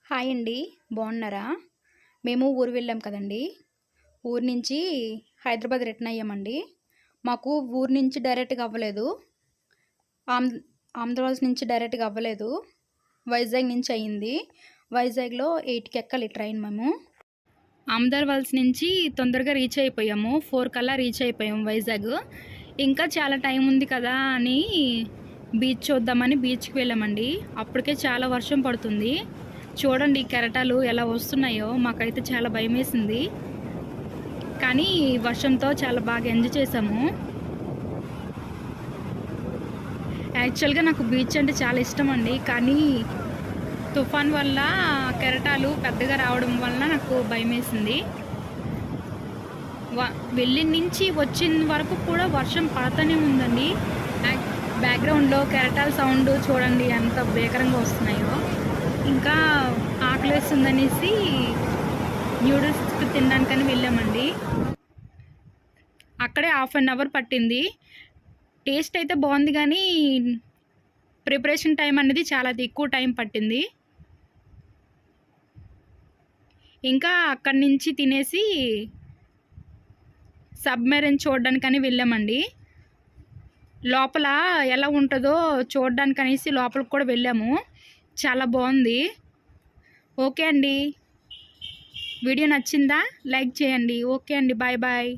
Hi అండి. బాగున్నారా? మేము ఊరు వెళ్ళాం కదండీ! ఊరు నుంచి హైదరాబాద్ రిటర్న్ అయ్యామండి. మాకు ఊరు నుంచి డైరెక్ట్‌గా అవ్వలేదు. ఆంధ్ర ఆంధ్రప్రదేశ్ నుంచి డైరెక్ట్‌గా అవ్వలేదు. వైజాగ్ నుంచి అయింది. వైజాగ్‌లో 8కి ఎక్కాలి ట్రైన్ మేము. ఆమ్దార్‌వల్స్ నుంచి తొందరగా రీచ్ అయిపోయాము. 4 కల్లా రీచ్ అయిపోయాము వైజాగ్. ఇంకా చాలా టైం ఉంది కదా అని బీచ్ చూద్దామని బీచ్‌కి వెళ్ళామండి. అప్పటికే చాలా వర్షం పడుతుంది. చూడండి కెరటాలు ఎలా వస్తున్నాయో, మాకైతే చాలా భయమేసింది. కానీ వర్షంతో చాలా బాగా ఎంజాయ్ చేసాము. యాక్చువల్‌గా నాకు బీచ్ అంటే చాలా ఇష్టం అండి. కానీ తుఫాన్ వల్ల కెరటాలు పెద్దగా రావడం వలన నాకు భయమేసింది. వెళ్ళిన నుంచి వచ్చిన వరకు కూడా వర్షం పడతానే ఉందండి. బ్యాక్‌గ్రౌండ్‌లో కెరటాల సౌండ్ చూడండి ఎంత భీకరంగా వస్తున్నాయో. ఇంకా ఆకలేస్తుందనేసి న్యూడిల్స్ తినడానికని వెళ్ళామండి. అక్కడే హాఫ్ అన్ అవర్ పట్టింది. టేస్ట్ అయితే బాగుంది కానీ ప్రిపరేషన్ టైం అనేది చాలా ఎక్కువ టైం పట్టింది. ఇంకా అక్కడి నుంచి తినేసి సబ్మెరైన్ చూడడానికని వెళ్ళామండి. లోపల ఎలా ఉంటుందో చూడడానికనేసి లోపలికి కూడా వెళ్ళాము. చాలా బాగుంది. ఓకే అండి. వీడియో నచ్చిందా? లైక్ చేయండి. ఓకే అండి. Bye bye.